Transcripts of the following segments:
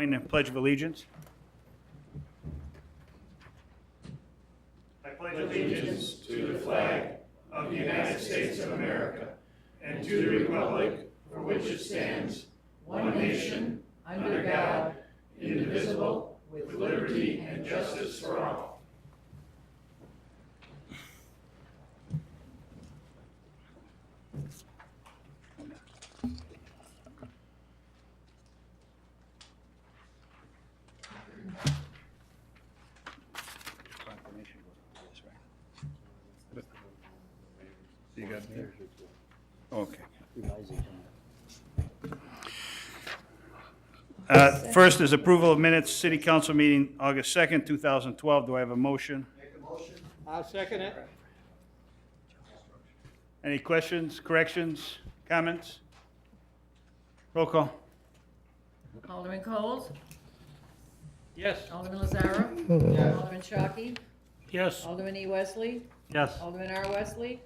Join the Pledge of Allegiance. under God, indivisible, with liberty and justice for all. You got it there? Okay. First is approval of minutes, City Council meeting, August 2nd, 2012. Do I have a motion? I'll second it. Any questions, corrections, comments? Roll call. Alderman Coles? Yes. Alderman Lazara? Alderman Shockey? Yes. Alderman E. Wesley? Yes. Alderman R. Wesley?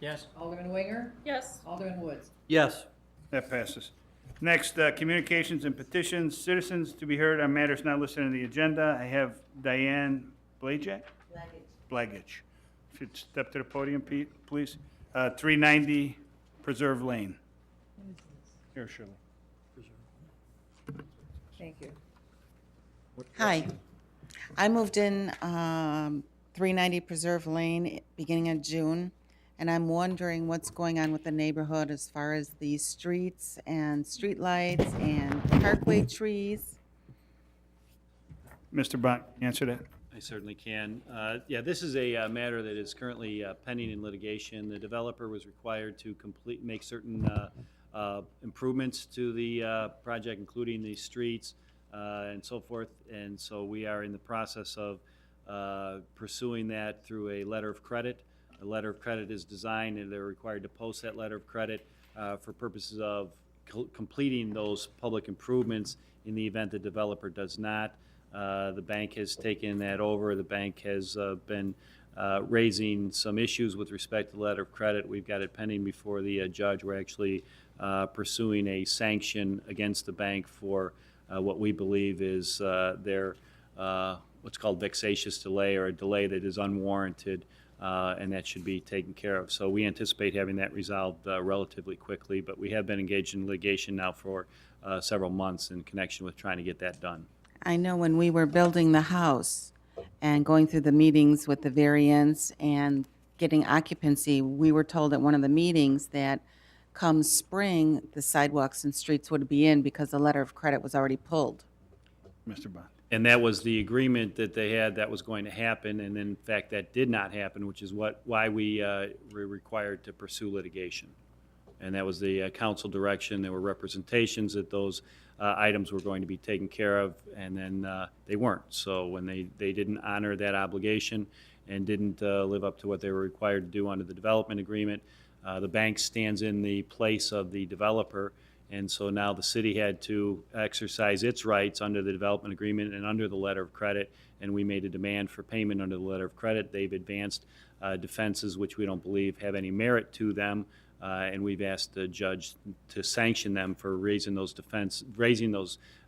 Yes. Alderman Winger? Yes. Alderman Woods? Yes. That passes. Next, communications and petitions, citizens to be heard on matters not listed on the agenda. I have Diane Blagett? Blagich. If you'd step to the podium, Pete, please. 390 Preserve Lane. Here, Shirley. Thank you. Hi. I moved in 390 Preserve Lane beginning of June, and I'm wondering what's going on with the neighborhood as far as the streets and streetlights and parkway trees. Mr. Bont, answer that. I certainly can. Yeah, this is a matter that is currently pending in litigation. The developer was required to make certain improvements to the project, including the streets and so forth. And so we are in the process of pursuing that through a letter of credit. A letter of credit is designed, and they're required to post that letter of credit for purposes of completing those public improvements in the event the developer does not. The bank has taken that over. The bank has been raising some issues with respect to the letter of credit. We've got it pending before the judge. We're actually pursuing a sanction against the bank for what we believe is their what's called vexatious delay, or a delay that is unwarranted, and that should be taken care of. So we anticipate having that resolved relatively quickly, but we have been engaged in litigation now for several months in connection with trying to get that done. I know when we were building the house and going through the meetings with the variance and getting occupancy, we were told at one of the meetings that come spring, the sidewalks and streets would be in because the letter of credit was already pulled. Mr. Bont. And that was the agreement that they had that was going to happen, and in fact, that did not happen, which is why we were required to pursue litigation. And that was the council direction. There were representations that those items were going to be taken care of, and then they weren't. So when they didn't honor that obligation and didn't live up to what they were required to do under the development agreement, the bank stands in the place of the developer, and so now the city had to exercise its rights under the development agreement and under the letter of credit, and we made a demand for payment under the letter of credit. They've advanced defenses which we don't believe have any merit to them, and we've asked the judge to sanction them for raising those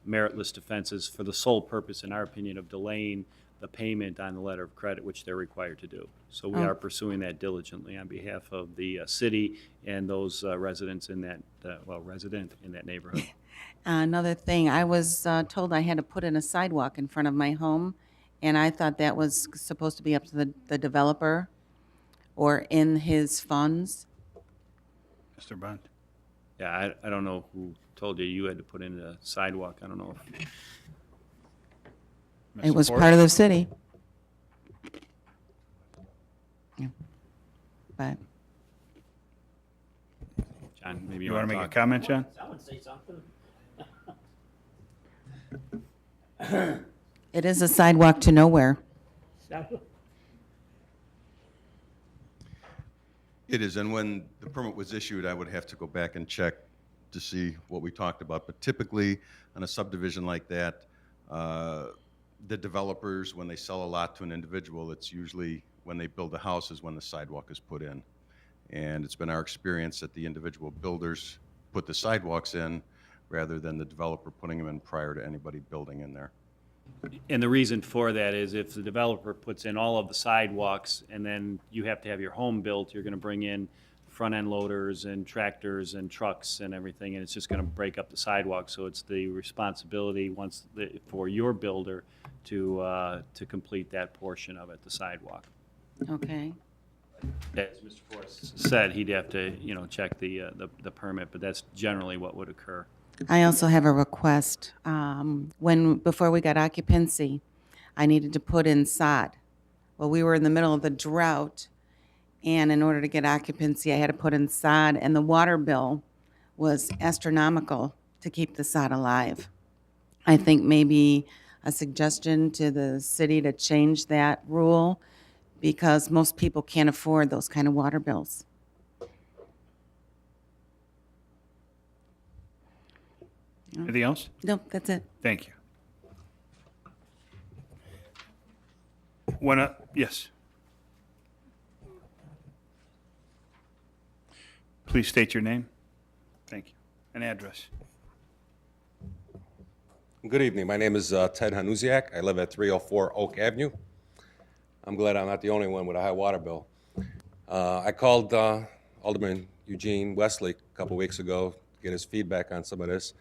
meritless defenses for the sole purpose, in our opinion, of delaying the payment on the letter of credit, which they're required to do. So we are pursuing that diligently on behalf of the city and those residents in that, resident in that neighborhood. Another thing, I was told I had to put in a sidewalk in front of my home, and I thought that was supposed to be up to the developer or in his funds. Mr. Bont. Yeah, I don't know who told you you had to put in a sidewalk. I don't know. It was part of the city. Yeah. But John, maybe You want to make a talk. comment, John? Someone say something. it is a sidewalk to nowhere. It is, and when the permit was issued, I would have to go back and check to see what we talked about. But typically, on a subdivision like that, the developers, when they sell a lot to an individual, it's usually when they build a house is when the sidewalk is put in. And it's been our experience that the individual builders put the sidewalks in, rather than the developer putting them in prior to anybody building in there. And the reason for that is if the developer puts in all of the sidewalks and then you have to have your home built, you're gonna bring in front-end loaders and tractors and trucks and everything, and it's just gonna break up the sidewalk. So it's the responsibility for your builder to complete that portion of it, the sidewalk. Okay. As Mr. Forrest said, he'd have to, check the permit, but that's generally what would occur. I also have a request. Before we got occupancy, I needed to put in sod. Well, we were in the middle of the drought, and in order to get occupancy, I had to put in sod, and the water bill was astronomical to keep the sod alive. I think maybe a suggestion to the city to change that rule, because most people can't afford those kind of water bills. Anything else? Nope, that's it. Thank you. Yes. Please state your name. Thank you. And address. Good evening. My name is Ted Hanuziak. I live at 304 Oak Avenue. I'm glad I'm not the only one with a high water bill. I called Alderman Eugene Wesley a couple weeks ago to get his feedback on some of this.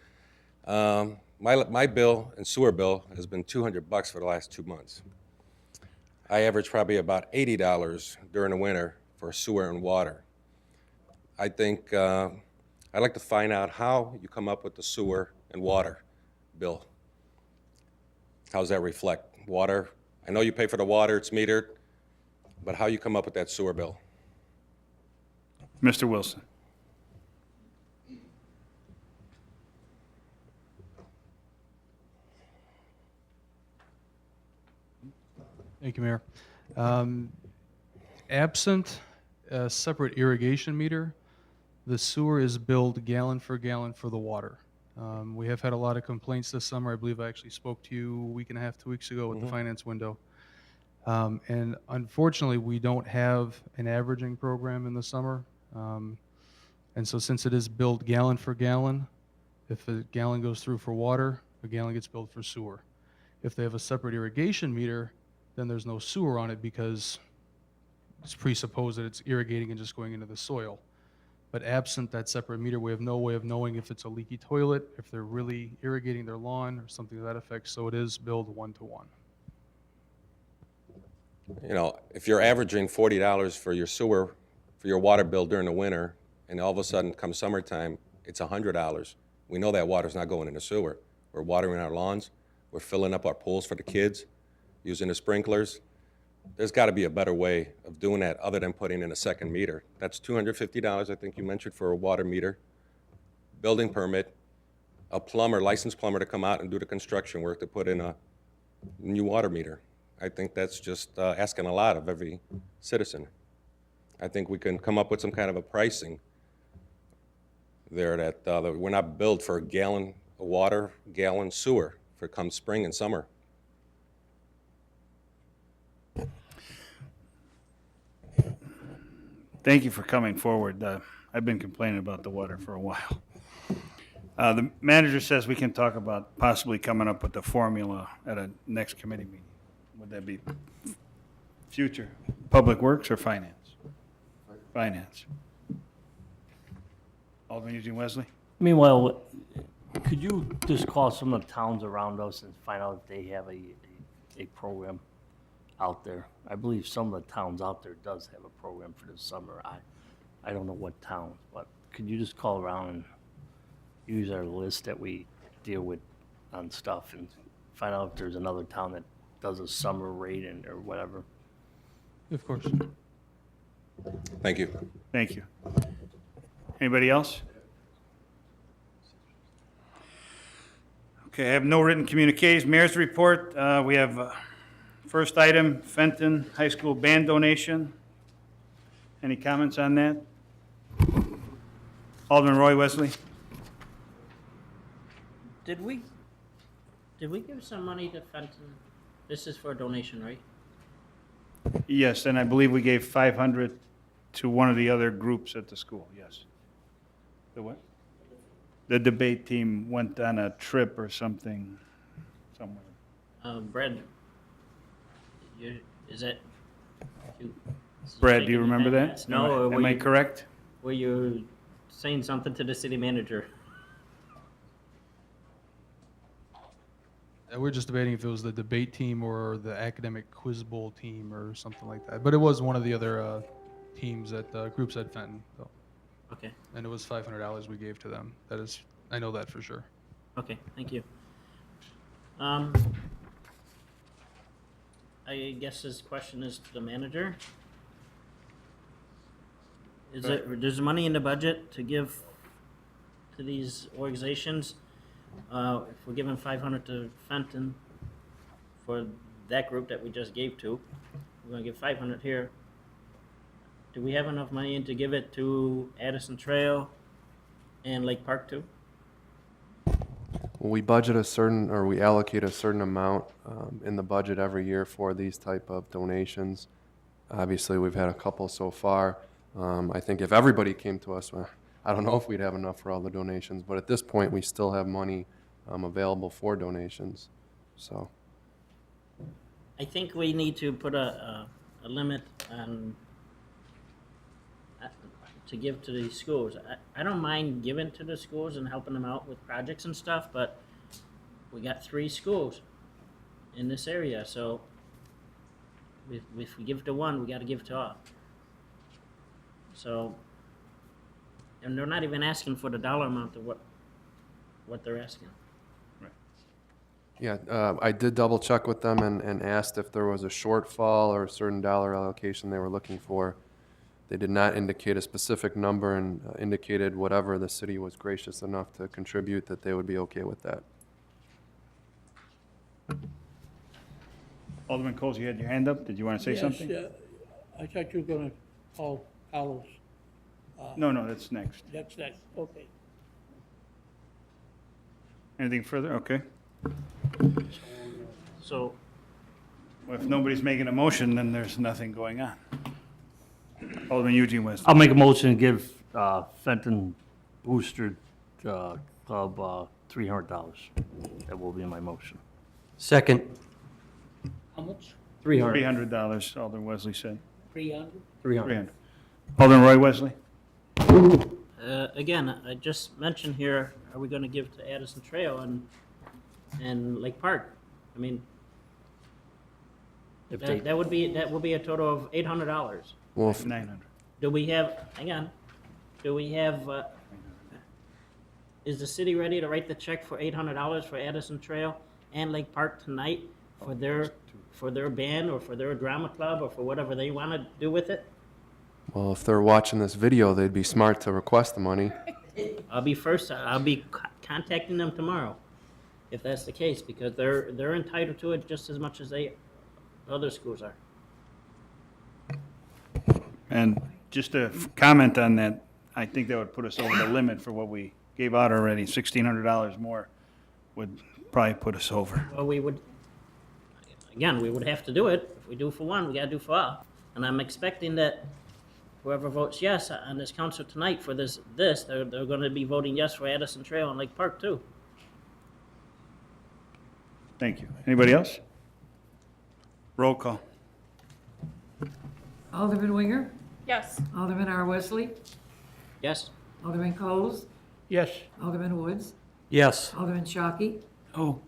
My bill and sewer bill has been $200 for the last 2 months. I average probably about $80 during the winter for sewer and water. I think I'd like to find out how you come up with the sewer and water bill. How does that reflect? Water, I know you pay for the water, it's metered, but how you come up with that sewer bill? Mr. Wilson. Thank you, Mayor. Absent a separate irrigation meter, the sewer is billed gallon for gallon for the water. We have had a lot of complaints this summer. I believe I actually spoke to you a week and a half, 2 weeks ago with the finance window. And unfortunately, we don't have an averaging program in the summer. And so since it is billed gallon for gallon, if a gallon goes through for water, a gallon gets billed for sewer. If they have a separate irrigation meter, then there's no sewer on it because it's presupposed that it's irrigating and just going into the soil. But absent that separate meter, we have no way of knowing if it's a leaky toilet, if they're really irrigating their lawn or something to that effect. So it is billed one-to-one. You know, if you're averaging $40 for your sewer, for your water bill during the winter, and all of a sudden come summertime, it's $100. We know that water's not going in the sewer. We're watering our lawns, we're filling up our pools for the kids, using the sprinklers. There's got to be a better way of doing that other than putting in a second meter. That's $250, I think you mentioned, for a water meter, building permit, a plumber, licensed plumber to come out and do the construction work to put in a new water meter. I think that's just asking a lot of every citizen. I think we can come up with some kind of a pricing there that we're not billed for a gallon of water, gallon sewer for come spring and summer. Thank you for coming forward. I've been complaining about the water for a while. The manager says we can talk about possibly coming up with the formula at a next committee meeting. Would that be future, Public Works or Finance? Finance. Alderman Eugene Wesley? Meanwhile, could you just call some of the towns around us and find out if they have a program out there? I believe some of the towns out there does have a program for this summer. I don't know what towns, but could you just call around and use our list that we deal with on stuff and find out if there's another town that does a summer rate and or whatever? Of course. Thank you. Thank you. Anybody else? Okay, I have no written communiques. Mayor's report, we have first item, Fenton High School band donation. Any comments on that? Alderman Roy Wesley? Did we give some money to Fenton? This is for a donation, right? Yes, and I believe we gave 500 to one of the other groups at the school, yes. The what? the debate team went on a trip or something somewhere. Brad, is that? you- Brad, do you remember that? No, or Am I correct? were you saying something to the city manager? We're just debating if it was the debate team or the academic quiz bowl team or something like that. But it was one of the other teams at groups at Fenton, though. Okay, And it was $500 we gave to them. That is, I know that for sure. okay, thank you. I guess this question is to the manager. There's money in the budget to give to these organizations? If we're giving 500 to Fenton for that group that we just gave to, we're gonna give 500 here. Do we have enough money in to give it to Addison Trail and Lake Park too? We budget a certain, or we allocate a certain amount in the budget every year for these type of donations. Obviously, we've had a couple so far. I think if everybody came to us, well, I don't know if we'd have enough for all the donations, but at this point, we still have money available for donations. So, I think we need to put a limit on to give to these schools. I don't mind giving to the schools and helping them out with projects and stuff, but we got 3 schools in this area, so if we give to one, we got to give to all. So, and they're not even asking for the dollar amount of what they're asking. yeah, I did double check with them and asked if there was a shortfall or a certain dollar allocation they were looking for. They did not indicate a specific number and indicated whatever the city was gracious enough to contribute, that they would be okay with that. Alderman Coles, you had your hand up. Did you want to say something? Yes, I thought you were gonna call Carlos. No, that's next. That's next, okay. Anything further? Okay. So, Well, if nobody's making a motion, then there's nothing going on. Alderman Eugene West. I'll make a motion to give Fenton Booster Club $300. That will be my motion. Second. How much? 300. $300, Alderman Wesley said. 300? 300. Alderman Roy Wesley? again, I just mentioned here, are we gonna give to Addison Trail and Lake Park? I mean, If they, that would be a total of $800. Well, 900. Do we have, hang on, do we have, is the city ready to write the check for $800 for Addison Trail and Lake Park tonight for their band or for their drama club or for whatever they want to do with it? well, if they're watching this video, they'd be smart to request the money. I'll be contacting them tomorrow, if that's the case, because they're entitled to it just as much as other schools are. And just a comment on that, I think that would put us over the limit for what we gave out already. $1,600 more would probably put us over. Well, we would have to do it. If we do for one, we gotta do for all. And I'm expecting that whoever votes yes on this council tonight for this, they're gonna be voting yes for Addison Trail and Lake Park too. Thank you. Anybody else? Roll call. Alderman Winger? Yes. Alderman R. Wesley? Yes? Alderman Coles? Yes. Alderman Woods? Yes. Alderman Shockey? Oh.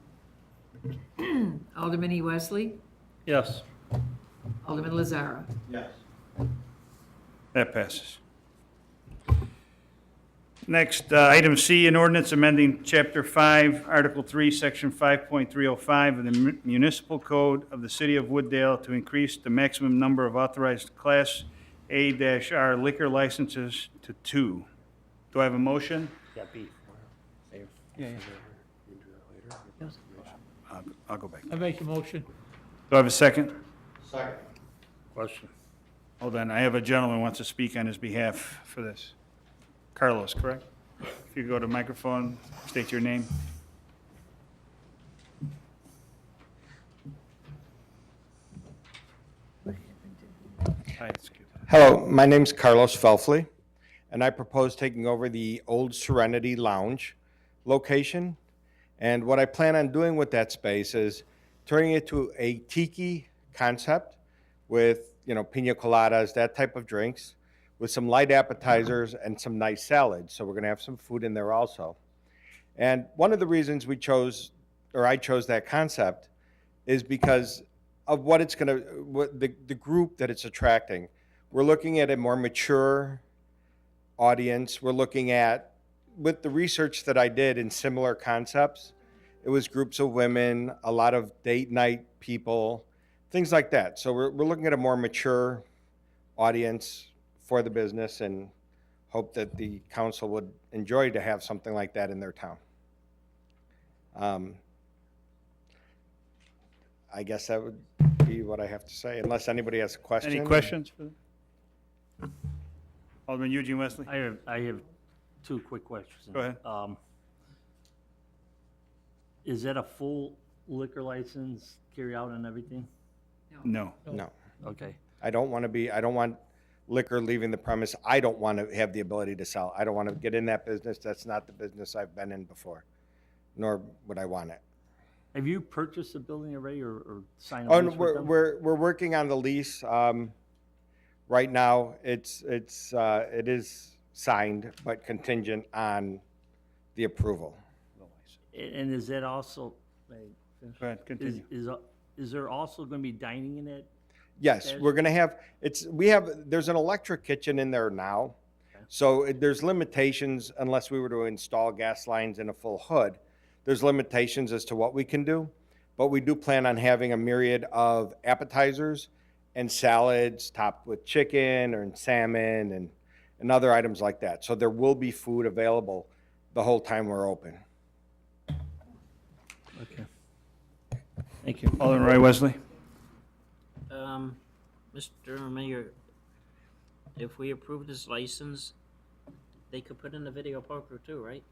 Alderman E. Wesley? yes. Alderman Lazara? That passes. Next, item C, an ordinance amending Chapter 5, Article 3, Section 5.305 of the Municipal Code of the City of Wooddale to increase the maximum number of authorized Class A-R liquor licenses to 2. Do I have a motion? Yeah, B. I'll go back. I make a motion. Do I have a second? Question. Hold on, I have a gentleman who wants to speak on his behalf for this. Carlos, correct? If you go to microphone, state your name. Hi, it's good. Hello, my name's Carlos Felfley, and I propose taking over the Old Serenity Lounge location. And what I plan on doing with that space is turning it to a tiki concept with, pina coladas, that type of drinks, with some light appetizers and some nice salads. So we're going to have some food in there also. And one of the reasons I chose that concept is because of what the group that it's attracting. We're looking at a more mature audience. We're looking at, with the research that I did in similar concepts, it was groups of women, a lot of date night people, things like that. So we're looking at a more mature audience for the business, and hope that the council would enjoy to have something like that in their town. I guess that would be what I have to say, unless anybody has a question. Any questions for them? Alderman Eugene Wesley? I have two quick questions. Go ahead. Is that a full liquor license, carry out and everything? No. No. Okay. I don't want liquor leaving the premise. I don't want to have the ability to sell. I don't want to get in that business. That's not the business I've been in before, nor would I want it. Have you purchased the building already or signed Oh, a no, lease with them? we're working on the lease. Right now, it is signed, but contingent on the approval. And is that also, Go ahead, continue. is there also going to be dining in it? Yes, we're gonna have, there's an electric kitchen in there now. So there's limitations unless we were to install gas lines and a full hood. There's limitations as to what we can do, but we do plan on having a myriad of appetizers and salads topped with chicken or salmon and other items like that. So there will be food available the whole time we're open. Okay. Thank you. Alderman Roy Wesley? Mr. Mayor, if we approve this license, they could put in a video poker too, right?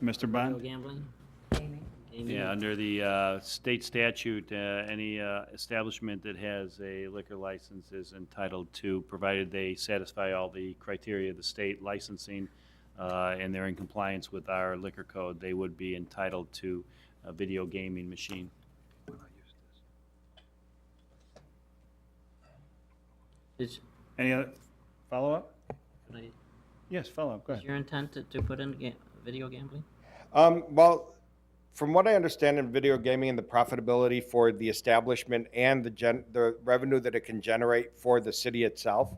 Mr. Video Bond? gambling? Gaming. Gaming? Yeah, under the state statute, any establishment that has a liquor license is entitled to, provided they satisfy all the criteria of the state licensing, and they're in compliance with our liquor code, they would be entitled to a video gaming machine. Is, Any other follow-up? could I- Yes, follow-up, go is ahead. your intent to put in video gambling? Well, from what I understand in video gaming and the profitability for the establishment and the revenue that it can generate for the city itself,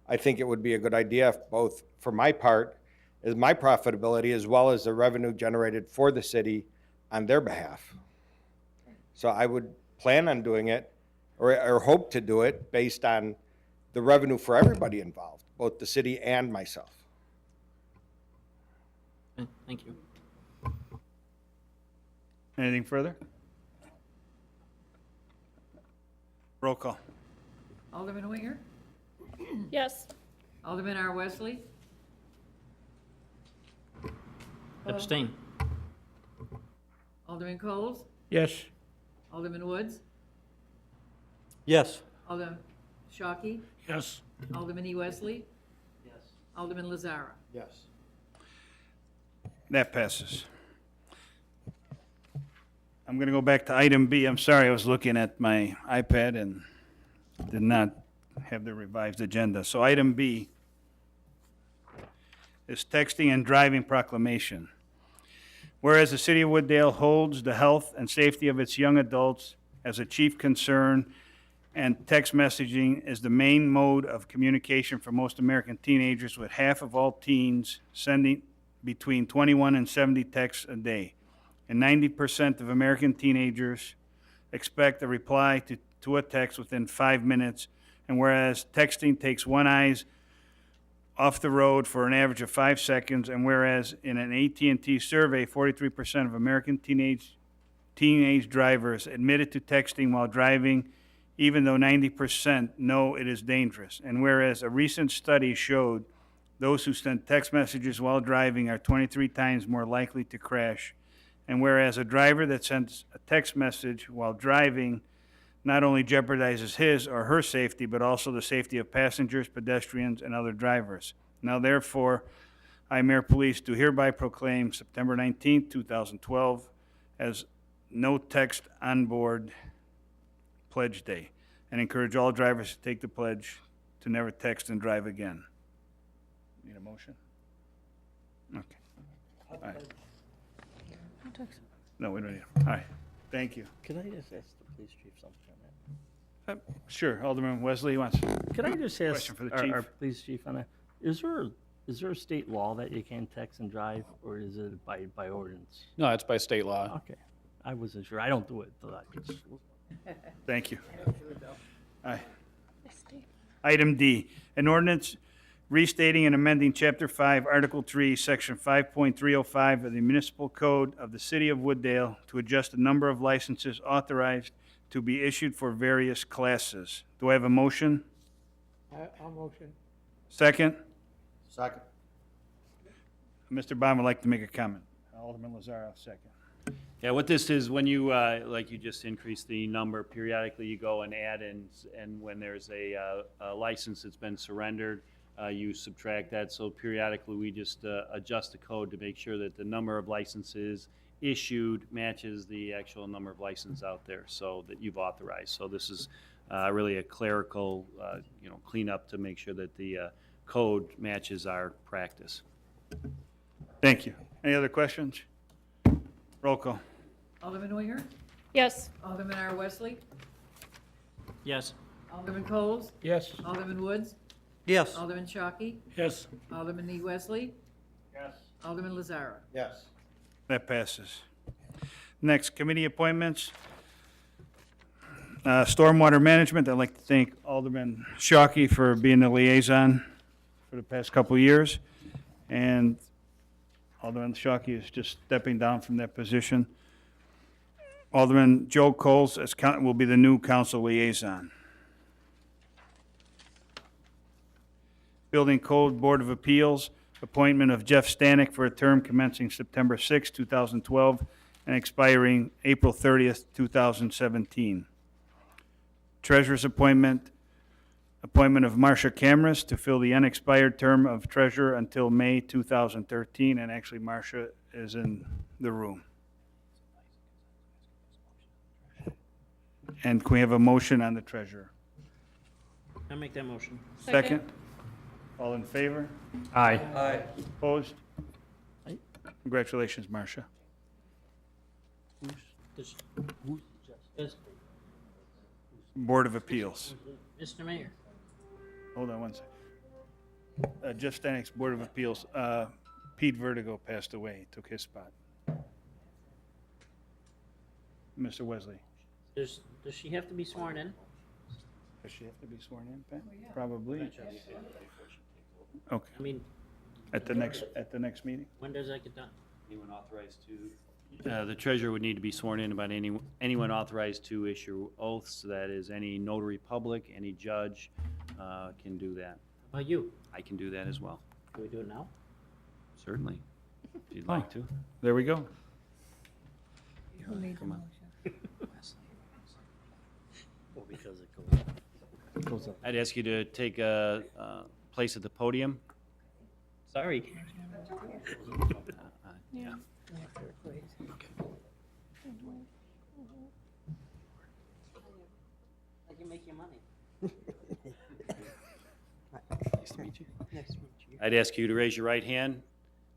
I think it would be a good idea, if both for my part, is my profitability as well as the revenue generated for the city on their behalf. So I would plan on doing it, or hope to do it, based on the revenue for everybody involved, both the city and myself. Okay, thank you. Anything further? Roll call. Alderman Winger? Yes. Alderman R. Wesley? Abstain. Alderman Coles? Yes. Alderman Woods? Yes. Alderman Shockey? Yes. Alderman E. Wesley? Yes. Alderman Lazara? Yes. That passes. I'm going to go back to item B. I'm sorry, I was looking at my iPad and did not have the revised agenda. So item B is texting and driving proclamation. Whereas the city of Wooddale holds the health and safety of its young adults as a chief concern, and text messaging is the main mode of communication for most American teenagers, with half of all teens sending between 21 and 70 texts a day. And 90% of American teenagers expect a reply to a text within 5 minutes. And whereas texting takes one eyes off the road for an average of 5 seconds, and whereas in an AT&T survey, 43% of American teenage drivers admitted to texting while driving, even though 90% know it is dangerous. And whereas a recent study showed those who send text messages while driving are 23 times more likely to crash. And whereas a driver that sends a text message while driving not only jeopardizes his or her safety, but also the safety of passengers, pedestrians, and other drivers. Now, therefore, I, Mayor Police, do hereby proclaim September 19th, 2012 as No Text on Board Pledge Day, and encourage all drivers to take the pledge to never text and drive again. Need a motion? Okay. All right. No, we don't need it. All right. Thank you. Could I just ask the police chief something on that? Sure, Alderman Wesley wants. Could I just ask Question for the our chief. police chief on that? Is there a state law that you can't text and drive, or is it by ordinance? No, it's by state law. Okay, I wasn't sure. I don't do it, so I just. Thank you. All right. Item D, an ordinance restating and amending Chapter 5, Article 3, Section 5.305 of the Municipal Code of the City of Wooddale to adjust the number of licenses authorized to be issued for various classes. Do I have a motion? I'll motion. Second? Second. Mr. Bond would like to make a comment. Alderman Lazaro, second. Yeah, what this is, when you, like you just increase the number, periodically you go and add in, and when there's a license that's been surrendered, you subtract that. So periodically, we just adjust the code to make sure that the number of licenses issued matches the actual number of licenses out there, so that you've authorized. So this is really a clerical, cleanup to make sure that the code matches our practice. Thank you. Any other questions? Roll call. Alderman Winger? Yes. Alderman R. Wesley? Yes. Alderman Coles? Yes. Alderman Woods? Yes. Alderman Shockey? Yes. Alderman E. Wesley? Yes. Alderman Lazara? Yes. That passes. Next, committee appointments. Stormwater Management, I'd like to thank Alderman Shockey for being the liaison for the past couple of years. And Alderman Shockey is just stepping down from that position. Alderman Joe Coles will be the new council liaison. Building Code Board of Appeals, appointment of Jeff Stanek for a term commencing September 6, 2012, and expiring April 30th, 2017. Treasurer's appointment of Marcia Cameras to fill the unexpired term of treasurer until May 2013, and actually Marcia is in the room. And can we have a motion on the treasurer? I'll make that motion. Second? All in favor? Aye. Opposed? Aye. Congratulations, Marcia. Does- Board of Appeals. Mr. Mayor, Hold on one second. Jeff Stanek's Board of Appeals, Pete Vertigo passed away, took his spot. Mr. Wesley, does she have to be sworn in? does she have to be sworn in, Pat? Probably. Okay, I mean, at the next meeting? when does that get done? Anyone authorized to? The treasurer would need to be sworn in about anyone authorized to issue oaths. That is, any notary public, any judge can do that. How about you? I can do that as well, Can we do it now? certainly, if you'd like to. There we go. Come on. Well, because it goes up. I'd ask you to take a place at the podium. Sorry. Yeah. I can make you money. Nice to meet you. I'd ask you to raise your right hand.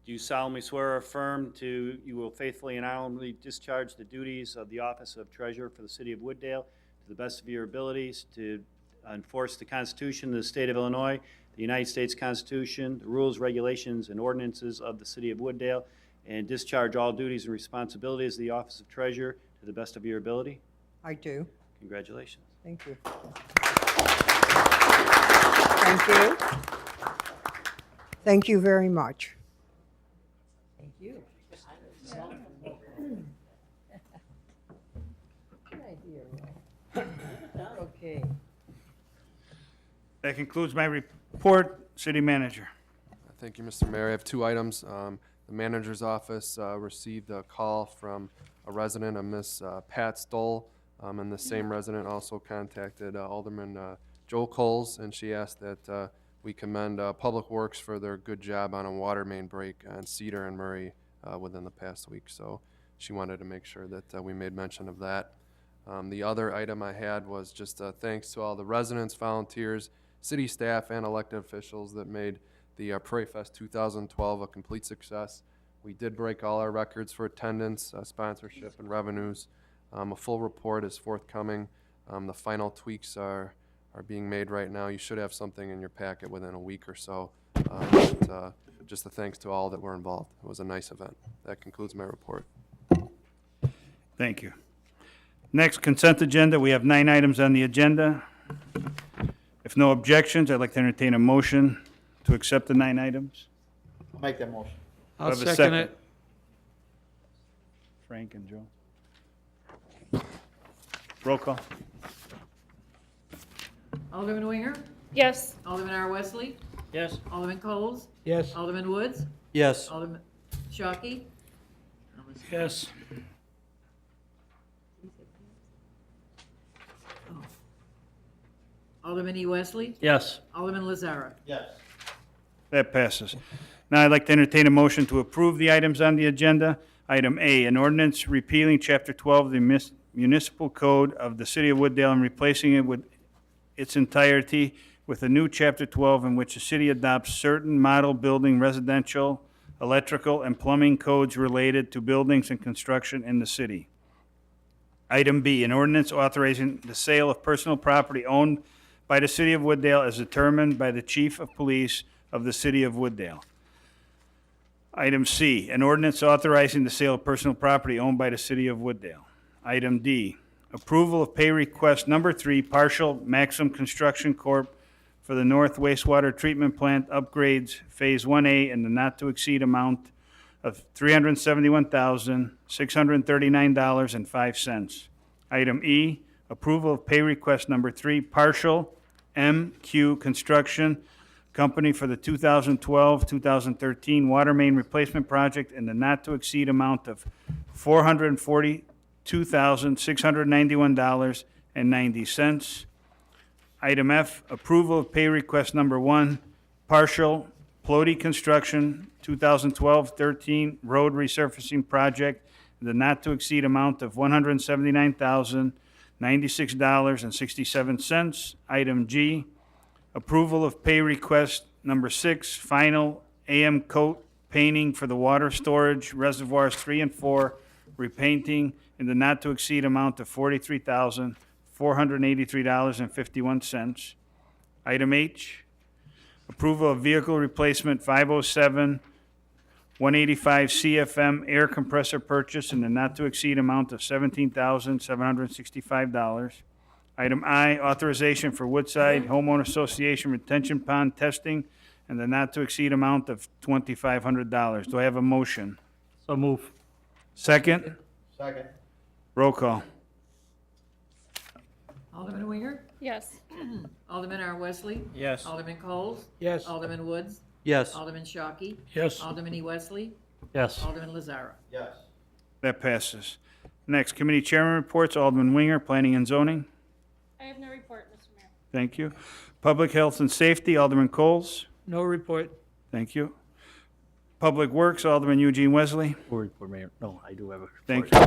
Do you solemnly swear or affirm you will faithfully and honorably discharge the duties of the office of treasurer for the city of Wooddale to the best of your abilities, to enforce the Constitution of the state of Illinois, the United States Constitution, the rules, regulations, and ordinances of the city of Wooddale, and discharge all duties and responsibilities of the office of treasurer to the best of your ability? I do. Congratulations. Thank you. Thank you. Thank you very much. Thank you. Okay. That concludes my report, City Manager. Thank you, Mr. Mayor. I have two items. The manager's office received a call from a resident, a Miss Pat Stoll, and the same resident also contacted Alderman Joe Coles, and she asked that We commend Public Works for their good job on a water main break on Cedar and Murray within the past week. So she wanted to make sure that we made mention of that. The other item I had was just thanks to all the residents, volunteers, city staff, and elected officials that made the Prairie Fest 2012 a complete success. We did break all our records for attendance, sponsorship, and revenues. A full report is forthcoming. The final tweaks are being made right now. You should have something in your packet within a week or so. Just a thanks to all that were involved. It was a nice event. That concludes my report. Thank you. Next, consent agenda. We have 9 items on the agenda. If no objections, I'd like to entertain a motion to accept the 9 items. I'll make that motion. Do I have a second? Frank and Joe. Roll call. Alderman Winger? Yes. Alderman R. Wesley? Yes. Alderman Coles? Yes. Alderman Woods? Yes. Alderman Shockey? Yes. Alderman E. Wesley? Yes. Alderman Lazara? Yes. That passes. Now I'd like to entertain a motion to approve the items on the agenda. Item A, an ordinance repealing Chapter 12 of the Municipal Code of the City of Wooddale and replacing it with its entirety with a new Chapter 12 in which the city adopts certain model building, residential, electrical, and plumbing codes related to buildings and construction in the city. Item B, an ordinance authorizing the sale of personal property owned by the City of Wooddale as determined by the Chief of Police of the City of Wooddale. Item C, an ordinance authorizing the sale of personal property owned by the City of Wooddale. Item D, approval of pay request number 3, partial Maxim Construction Corp. For the North Wastewater Treatment Plant upgrades, Phase 1A, in the not-to-exceed amount of $371,639.05. Item E, approval of pay request number 3, partial MQ Construction Company for the 2012-2013 water main replacement project in the not-to-exceed amount of $442,691.90. Item F, approval of pay request number 1, partial Plody Construction 2012-13 road resurfacing project in the not-to-exceed amount of $179,096.67. Item G, approval of pay request number 6, final AM coat painting for the water storage reservoirs 3 and 4, repainting in the not-to-exceed amount of $43,483.51. Item H, approval of vehicle replacement 507 185 CFM air compressor purchase in the not-to-exceed amount of $17,765. Item I, authorization for Woodside Homeowner Association retention pond testing in the not-to-exceed amount of $2,500. Do I have a motion? So move. Second? Second. Roll call. Alderman Winger? Yes. Alderman R. Wesley? Yes. Alderman Coles? Yes. Alderman Woods? Yes. Alderman Shockey? Yes. Alderman E. Wesley? Yes. Alderman Lazara? Yes. That passes. Next, committee chairman reports. Alderman Winger, Planning and Zoning. I have no report, Mr. Mayor. Thank you. Public Health and Safety, Alderman Coles. No report. Thank you. Public Works, Alderman Eugene Wesley. Report, Mayor. No, I do have a report. Thank you.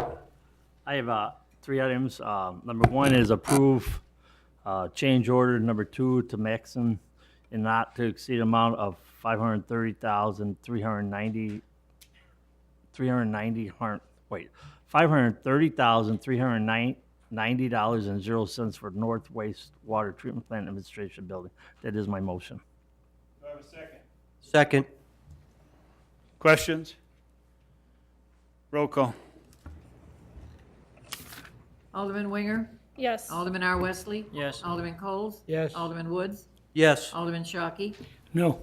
I have 3 items. Number 1 is approve change order number 2 to Maxim in not to exceed amount of $530,390 for North Wastewater Treatment Plant Administration Building. That is my motion. Do I have a second? Second. Questions? Roll call. Alderman Winger? Yes. Alderman R. Wesley? Yes. Alderman Coles? Yes. Alderman Woods? Yes. Alderman Shockey? No.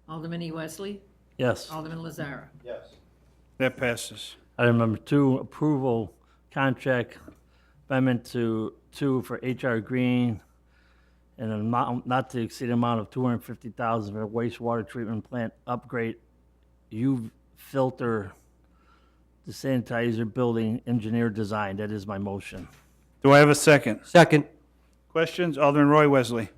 Alderman E. Wesley? Yes. Alderman Lazara? Yes. That passes. Item number 2, approval contract amendment to 2 for HR Green and an amount not to exceed amount of $250,000 for wastewater treatment plant upgrade, U filter, the sanitizer building engineer design. That is my motion. Do I have a second? Second. Questions? Alderman Roy Wesley.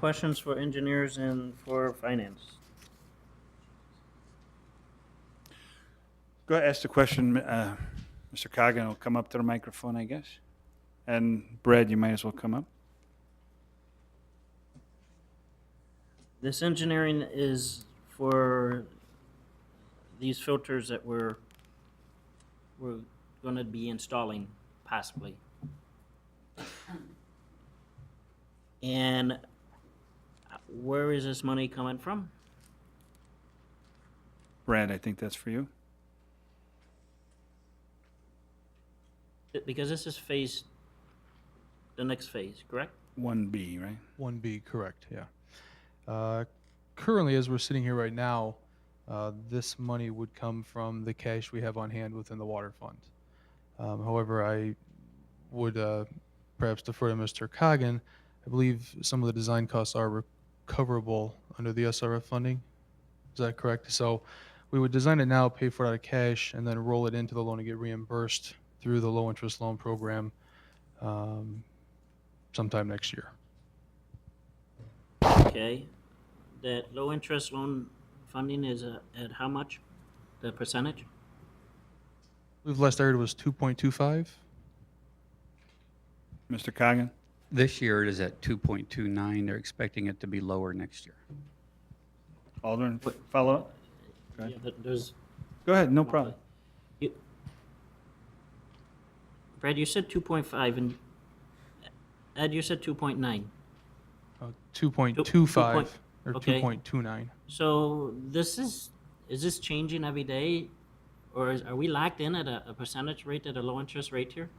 questions for engineers and for finance? Go ahead, ask the question. Mr. Coggan will come up to the microphone, I guess. And Brad, you might as well come up. This engineering is for these filters that we're gonna be installing possibly. And where is this money coming from? Brad, I think that's for you. Because this is the next phase, correct? 1B, right? 1B, correct, yeah. Currently, as we're sitting here right now, this money would come from the cash we have on hand within the water fund. However, I would perhaps defer to Mr. Coggan. I believe some of the design costs are recoverable under the SRF funding. Is that correct? So we would design it now, pay for it out of cash, and then roll it into the loan and get reimbursed through the low interest loan program sometime next year. Okay. That low interest loan funding is at how much? The percentage? I believe last I heard was 2.25. Mr. Coggan? This year it is at 2.29. They're expecting it to be lower next year. Alderman, follow up? Go ahead. Yeah, there's, Go ahead, no problem. Brad, you said 2.5 and Ed, you said 2.9. 2.25 or okay. 2.29. So is this changing every day? Or are we locked in at a percentage rate, at a low interest rate here?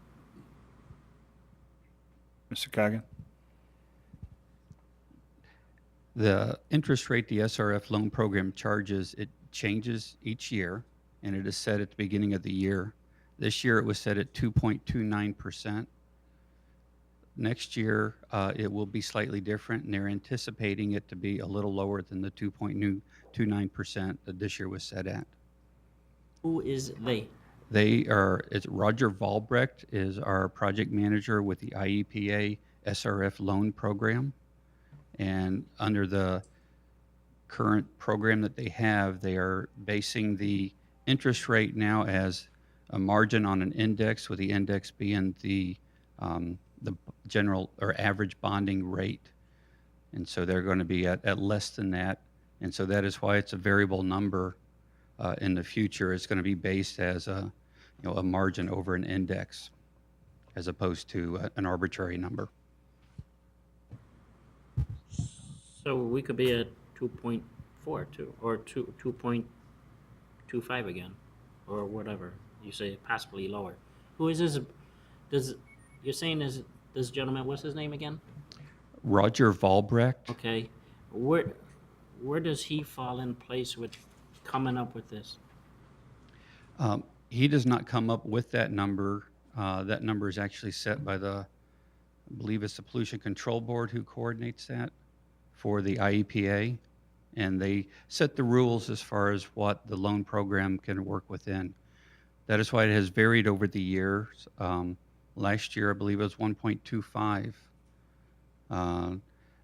Mr. Coggan? The interest rate the SRF loan program charges, it changes each year, and it is set at the beginning of the year. This year it was set at 2.29%. Next year it will be slightly different, and they're anticipating it to be a little lower than the 2.29% that this year was set at. Who is they? It's Roger Valbrecht is our project manager with the IEPA SRF loan program. And under the current program that they have, they are basing the interest rate now as a margin on an index, with the index being the general or average bonding rate. And so they're going to be at less than that. And so that is why it's a variable number in the future. It's going to be based as a margin over an index as opposed to an arbitrary number. So we could be at 2.42 or 2.25 again, or whatever you say, possibly lower. Who is this? You're saying this gentleman? What's his name again? Roger Valbrecht. Okay, where does he fall in place with coming up with this? He does not come up with that number. That number is actually set by I believe it's the Pollution Control Board who coordinates that for the IEPA, and they set the rules as far as what the loan program can work within. That is why it has varied over the years. Last year, I believe it was 1.25.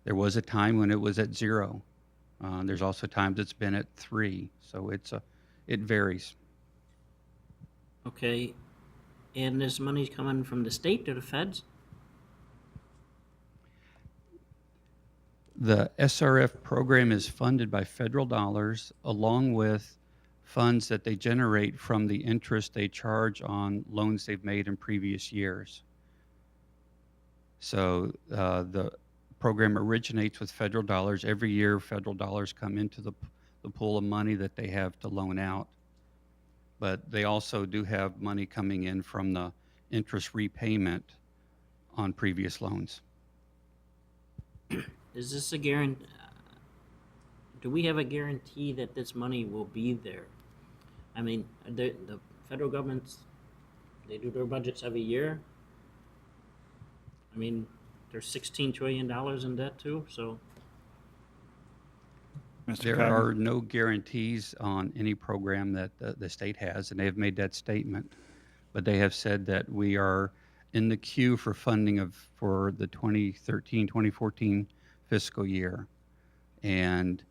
There was a time when it was at 0. There's also times it's been at 3. So it varies. Okay, and this money's coming from the state or the feds? The SRF program is funded by federal dollars along with funds that they generate from the interest they charge on loans they've made in previous years. So the program originates with federal dollars. Every year, federal dollars come into the pool of money that they have to loan out. But they also do have money coming in from the interest repayment on previous loans. Is this a guarantee? Do we have a guarantee that this money will be there? I mean, the federal governments, they do their budgets every year. I mean, there's $16 trillion in debt too, so. There are no guarantees on any program that the state has, and they have made that statement. But they have said that we are in the queue for funding for the 2013-2014 fiscal year. And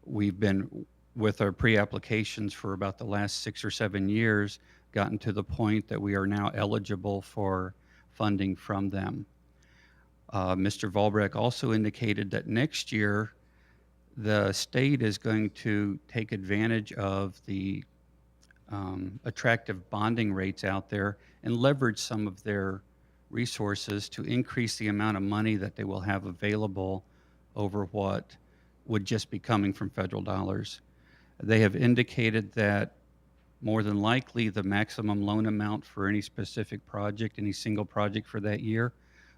we've been, with our pre-applications for about the last 6 or 7 years, gotten to the point that we are now eligible for funding from them. Mr. Volbrecht also indicated that next year, the state is going to take advantage of the attractive bonding rates out there and leverage some of their resources to increase the amount of money that they will have available over what would just be coming from federal dollars. They have indicated that more than likely the maximum loan amount for any specific project, any single project for that year,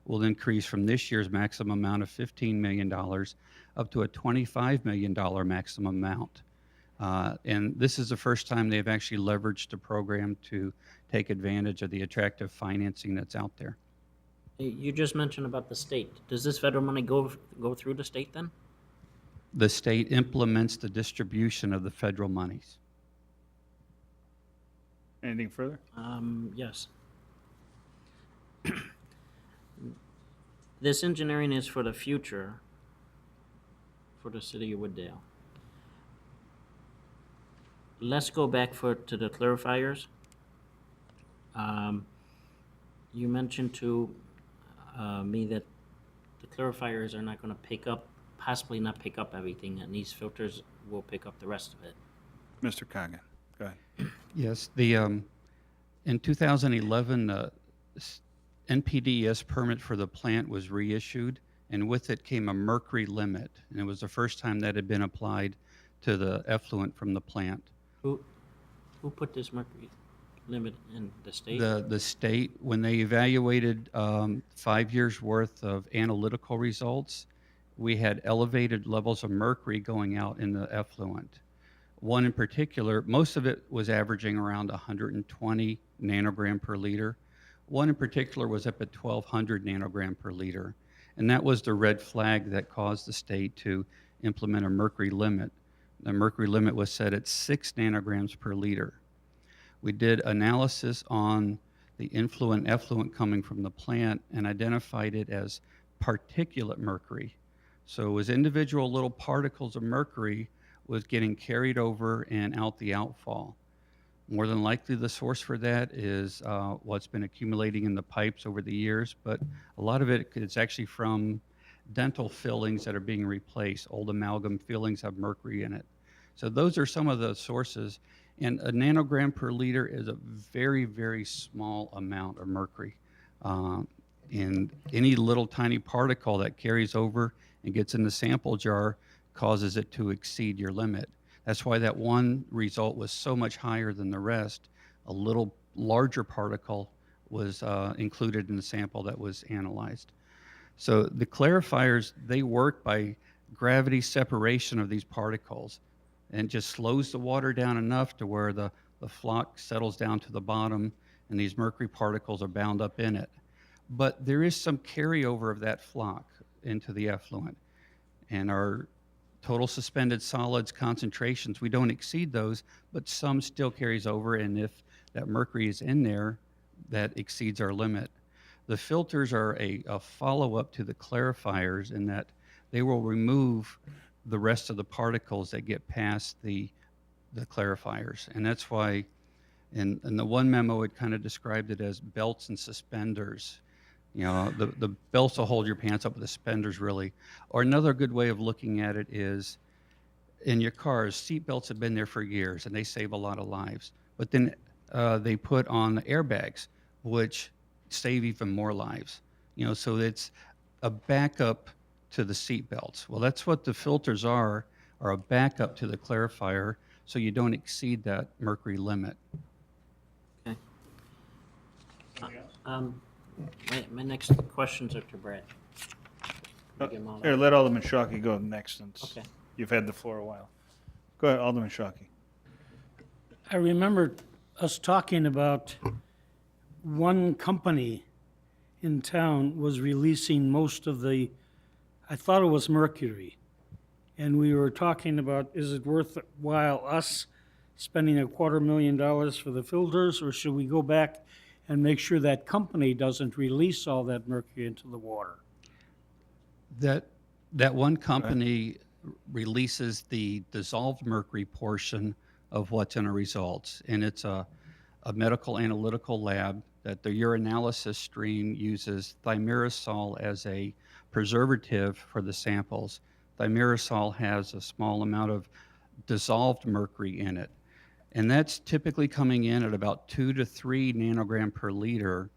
will increase from this year's maximum amount of $15 million up to a $25 million maximum amount. And this is the first time they've actually leveraged the program to take advantage of the attractive financing that's out there. You just mentioned about the state. Does this federal money go through the state then? The state implements the distribution of the federal monies. Anything further? Yes. This engineering is for the future for the city of Wooddale. Let's go back to the clarifiers. You mentioned to me that the clarifiers are not going to possibly not pick up everything, and these filters will pick up the rest of it. Mr. Cogan, go ahead. Yes, in 2011, NPDES permit for the plant was reissued, and with it came a mercury limit, and it was the first time that had been applied to the effluent from the plant. Who put this mercury limit in the state? The state, when they evaluated 5 years worth of analytical results, we had elevated levels of mercury going out in the effluent. One in particular, most of it was averaging around 120 nanogram per liter. One in particular was up at 1,200 nanogram per liter. And that was the red flag that caused the state to implement a mercury limit. The mercury limit was set at 6 nanograms per liter. We did analysis on the influent effluent coming from the plant and identified it as particulate mercury. So it was individual little particles of mercury was getting carried over and out the outfall. More than likely the source for that is what's been accumulating in the pipes over the years, but a lot of it is actually from dental fillings that are being replaced. Old amalgam fillings have mercury in it. So those are some of the sources. And a nanogram per liter is a very, very small amount of mercury. And any little tiny particle that carries over and gets in the sample jar causes it to exceed your limit. That's why that one result was so much higher than the rest. A little larger particle was included in the sample that was analyzed. So the clarifiers, they work by gravity separation of these particles and just slows the water down enough to where the flock settles down to the bottom and these mercury particles are bound up in it. But there is some carryover of that flock into the effluent. And our total suspended solids concentrations, we don't exceed those, but some still carries over, and if that mercury is in there, that exceeds our limit. The filters are a follow-up to the clarifiers in that they will remove the rest of the particles that get past the clarifiers. And that's why in the one memo, it kind of described it as belts and suspenders. You know, the belts will hold your pants up, but the suspenders really. Or another good way of looking at it is in your cars, seat belts have been there for years and they save a lot of lives. But then they put on airbags, which save even more lives. You know, so it's a backup to the seat belts. Well, that's what the filters are a backup to the clarifier, so you don't exceed that mercury limit. Okay. My next questions are to Brad. Get 'em all Here, out. let Alderman Shockey go next since Okay. you've had the floor a while. Go ahead, Alderman Shockey. I remember us talking about one company in town was releasing most of the, I thought it was mercury. And we were talking about, is it worthwhile us spending $250,000 for the filters, or should we go back and make sure that company doesn't release all that mercury into the water? That That one company releases the dissolved mercury portion of what's in our results, and it's a medical analytical lab that the urinalysis stream uses thimerosal as a preservative for the samples. Thimerosal has a small amount of dissolved mercury in it, and that's typically coming in at about 2 to 3 nanogram per liter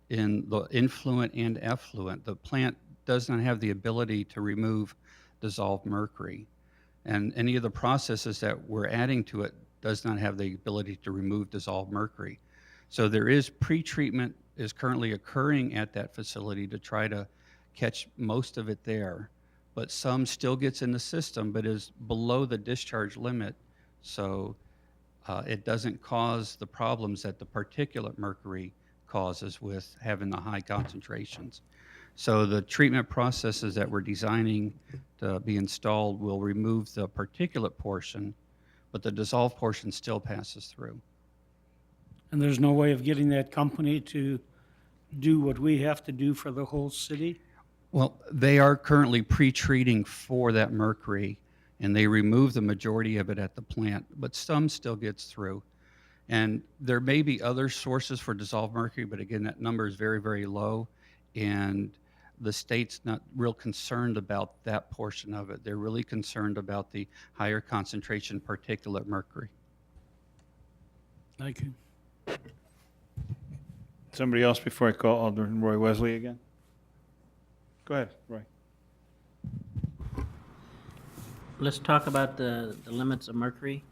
in the influent and effluent. The plant does not have the ability to remove dissolved mercury, and any of the processes that we're adding to it does not have the ability to remove dissolved mercury. So there is pre-treatment is currently occurring at that facility to try to catch most of it there, but some still gets in the system but is below the discharge limit, so it doesn't cause the problems that the particulate mercury causes with having the high concentrations. So the treatment processes that we're designing to be installed will remove the particulate portion, but the dissolved portion still passes through. And there's no way of getting that company to do what we have to do for the whole city? Well, they are currently pre-treating for that mercury, and they remove the majority of it at the plant, but some still gets through. And there may be other sources for dissolved mercury, but again, that number is very, very low, and the state's not real concerned about that portion of it. They're really concerned about the higher concentration particulate mercury. Thank you. Somebody else before I call Alderman Roy Wesley again? Go ahead, Roy. Let's talk about the limits of mercury.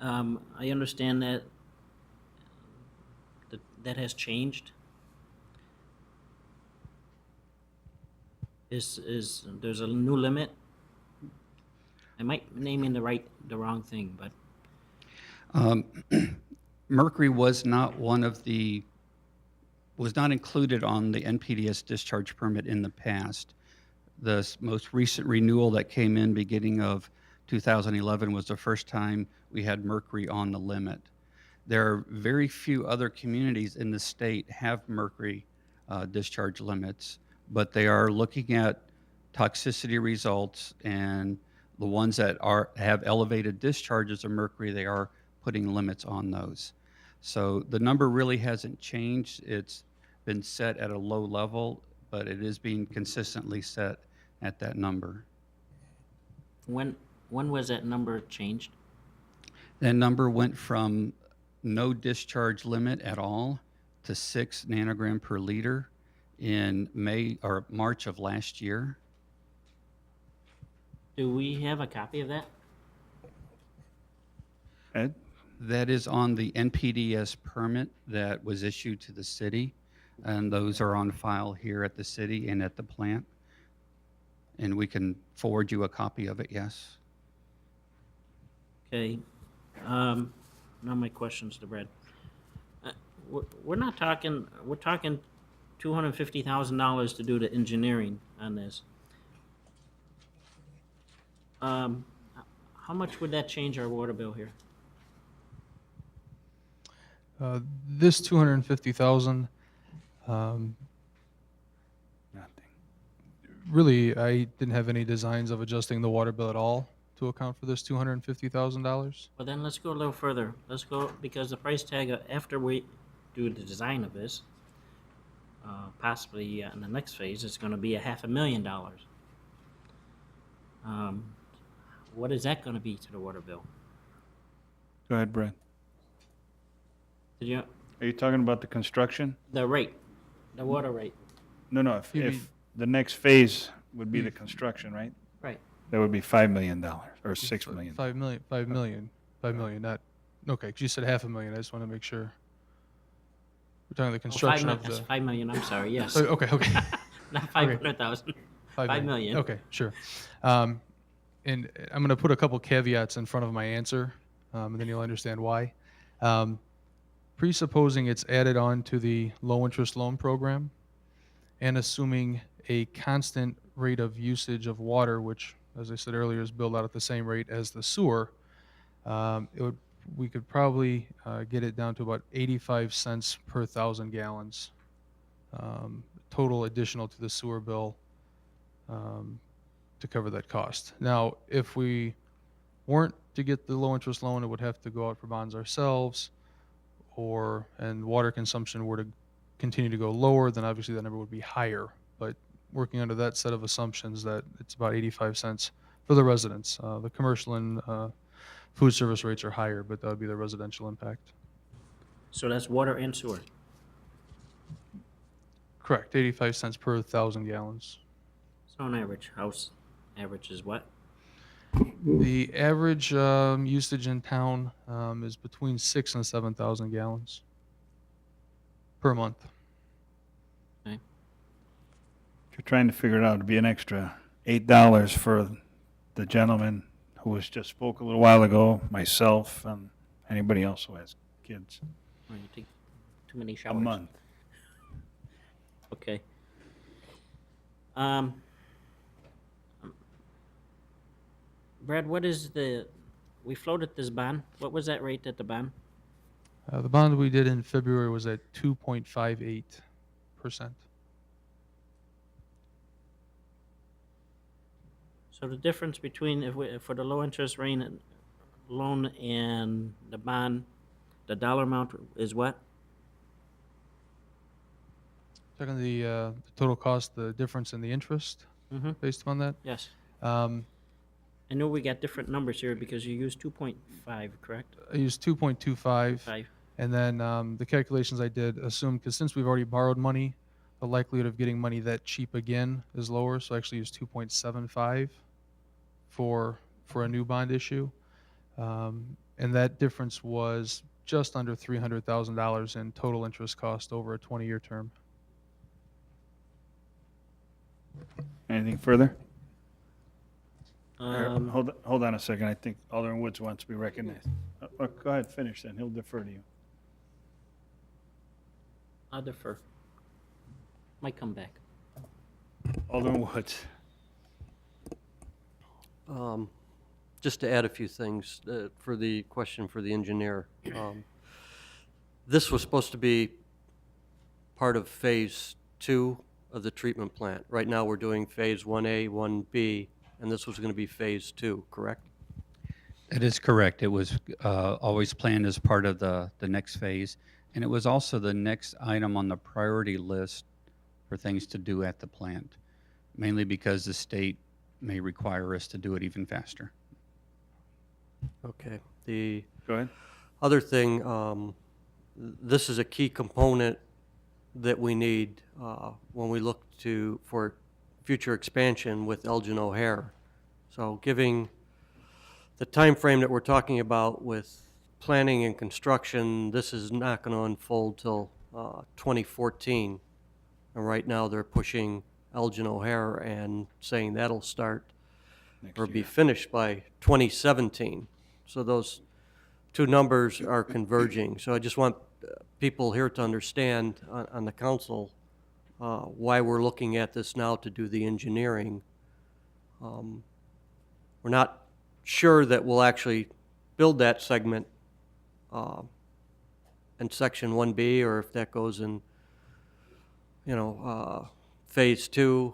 I understand that that has changed. There's a new limit? I might be naming the wrong thing, but Mercury was not included on the NPDES discharge permit in the past. The most recent renewal that came in beginning of 2011 was the first time we had mercury on the limit. There are very few other communities in the state have mercury discharge limits, but they are looking at toxicity results, and the ones that have elevated discharges of mercury, they are putting limits on those. So the number really hasn't changed. It's been set at a low level, but it is being consistently set at that number. when was that number changed? That number went from no discharge limit at all to 6 nanogram per liter in March of last year. Do we have a copy of that? Ed? That is on the NPDES permit that was issued to the city, and those are on file here at the city and at the plant. And we can forward you a copy of it, yes. Okay. Now my questions to Brad. We're not talking, we're talking $250,000 to do the engineering on this. How much would that change our water bill here? This 250,000, Nothing. really, I didn't have any designs of adjusting the water bill at all to account for this $250,000. Well, then let's go a little further. Let's go, because the price tag, after we do the design of this, possibly in the next phase, it's gonna be $500,000. What is that gonna be to the water bill? Go ahead, Brad. Did you, Are you talking about the construction? the rate, the water rate? No, no, You mean- if the next phase would be the construction, right? Right. That would be $5 million or $6 million. 5 million, 5 million, 5 million, not, okay, 'cause you said $500,000, I just want to make sure. We're talking the construction of That's the. 5 million, I'm sorry, yes. Oh, okay, okay. Not 500,000. 5 million. Okay, sure. And I'm going to put a couple caveats in front of my answer, and then you'll understand why. Presupposing it's added on to the low-interest loan program, and assuming a constant rate of usage of water, which, as I said earlier, is billed out at the same rate as the sewer, we could probably get it down to about 85 cents per 1,000 gallons, total additional to the sewer bill to cover that cost. Now, if we weren't to get the low interest loan, it would have to go out for bonds ourselves, and water consumption were to continue to go lower, then obviously that number would be higher. But working under that set of assumptions, that it's about 85 cents for the residents. The commercial and food service rates are higher, but that would be the residential impact. So that's water and sewer. Correct, 85 cents per 1,000 gallons. So on average, house average is what? The average usage in town is between 6,000 and 7,000 gallons per month. Okay. If you're trying to figure it out, it'd be an extra $8 for the gentleman who was just spoke a little while ago, myself, and anybody else who has kids. Or you take too many A showers. month. Okay. Brad, what is we floated this bond. What was that rate at the bond? The bond we did in February was at 2.58%. So the difference between, for the low interest loan and the bond, the dollar amount is what? Checking the total cost, the difference in the interest Mm-hmm. based upon that. Yes. I I know we got different numbers here because you used 2.5, correct? used 2.25. 5. And then the calculations I did assume, because since we've already borrowed money, the likelihood of getting money that cheap again is lower. So I actually used 2.75 for a new bond issue. And that difference was just under $300,000 in total interest cost over a 20-year term. Anything further? Um, Hold on a second. I think Alderman Woods wants to be recognized. Go ahead, finish then. He'll defer to you. I'll defer. Might come back. Alderman Woods. Just to add a few things for the question for the engineer. This was supposed to be part of Phase 2 of the treatment plant. Right now, we're doing Phase 1A, 1B, and this was going to be Phase 2, correct? That is correct. It was always planned as part of the next phase, and it was also the next item on the priority list for things to do at the plant, mainly because the state may require us to do it even faster. Okay. The Go ahead. other thing, this is a key component that we need when we look for future expansion with Elgin O'Hare. So giving the time frame that we're talking about with planning and construction, this is not going to unfold till 2014. And right now they're pushing Elgin O'Hare and saying that'll start or be finished by 2017. So those two numbers are converging. So I just want people here to understand on the council why we're looking at this now to do the engineering. We're not sure that we'll actually build that segment in Section 1B, or if that goes in, Phase 2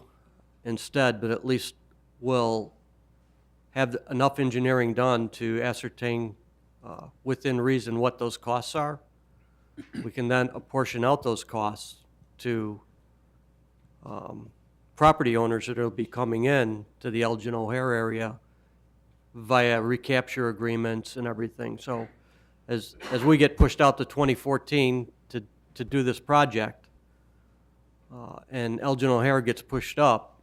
instead, but at least we'll have enough engineering done to ascertain within reason what those costs are. We can then apportion out those costs to property owners that will be coming in to the Elgin O'Hare area via recapture agreements and everything. So as we get pushed out to 2014 to do this project, and Elgin O'Hare gets pushed up,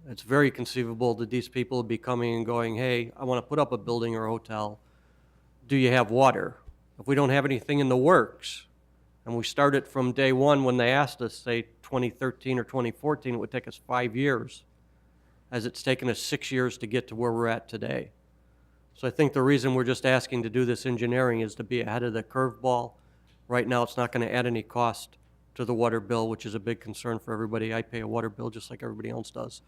it's very conceivable that these people will be coming and going, hey, I want to put up a building or a hotel. Do you have water? If we don't have anything in the works, and we start it from day one when they asked us, say 2013 or 2014, it would take us 5 years, as it's taken us 6 years to get to where we're at today. So I think the reason we're just asking to do this engineering is to be ahead of the curveball. Right now, it's not going to add any cost to the water bill, which is a big concern for everybody. I pay a water bill just like everybody else does.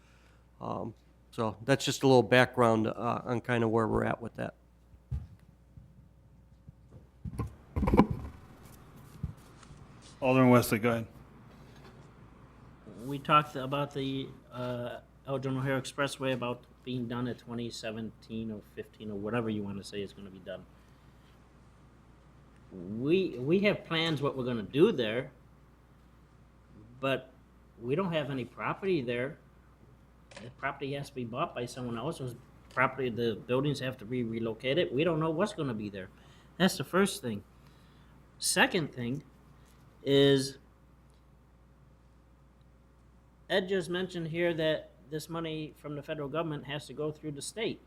So that's just a little background on kind of where we're at with that. Alderman Wesley, go ahead. We talked about the Elgin O'Hare Expressway about being done at 2017 or 15 or whatever you want to say is going to be done. We have plans what we're going to do there, but we don't have any property there. The property has to be bought by someone else's property. The buildings have to be relocated. We don't know what's going to be there. That's the first thing. Second thing is, Ed just mentioned here that this money from the federal government has to go through the state.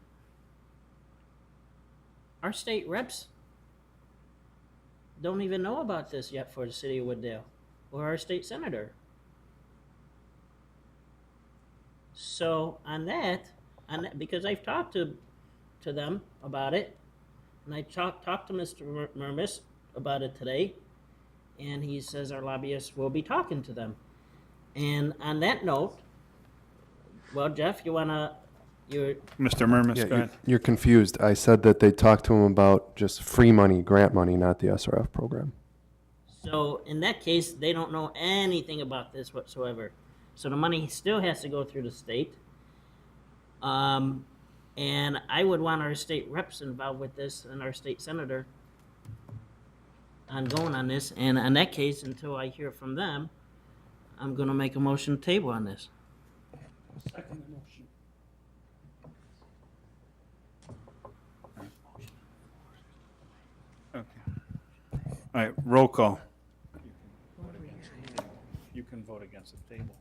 Our state reps don't even know about this yet for the city of Wooddale, or our state senator. So on that, because I've talked to them about it, and I talked to Mr. Murmis about it today, and he says our lobbyists will be talking to them. And on that note, well, Jeff, Mr. Murmis, Yeah, go ahead. you're confused. I said that they talked to him about just free money, grant money, not the SRF program. So in that case, they don't know anything about this whatsoever. So the money still has to go through the state. And I would want our state reps involved with this and our state senator on going on this. And in that case, until I hear from them, I'm going to make a motion to table on this. Second motion. Okay. All right, roll call. You can vote against the table.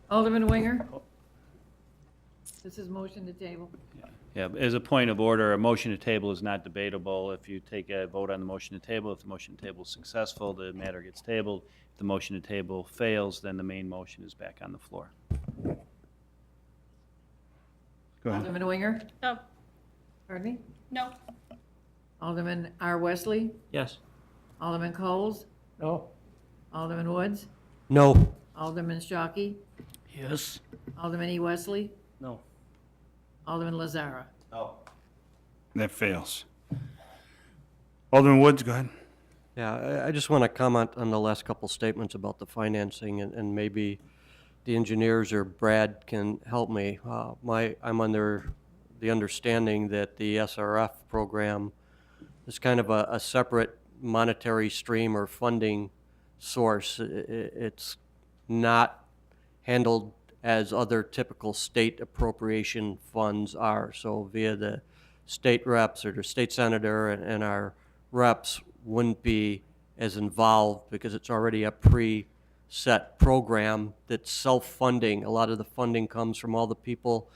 Alderman Winger? This is motion to table. Yeah, as a point of order, a motion to table is not debatable. If you take a vote on the motion to table, if the motion to table is successful, the matter gets tabled. If the motion to table fails, then the main motion is back on the floor. Go ahead. Alderman Winger? No. Pardon me? No. Alderman R. Wesley? Yes. Alderman Coles? No. Alderman Woods? No. Alderman Shockey? Yes. Alderman E. Wesley? No. Alderman Lazara? That fails. Alderman Woods, go ahead. Yeah, I just want to comment on the last couple statements about the financing, and maybe the engineers or Brad can help me. I'm under the understanding that the SRF program is kind of a separate monetary stream or funding source. It's not handled as other typical state appropriation funds are. So via the state reps or the state senator and our reps wouldn't be as involved because it's already a pre-set program that's self-funding. A lot of the funding comes from all the people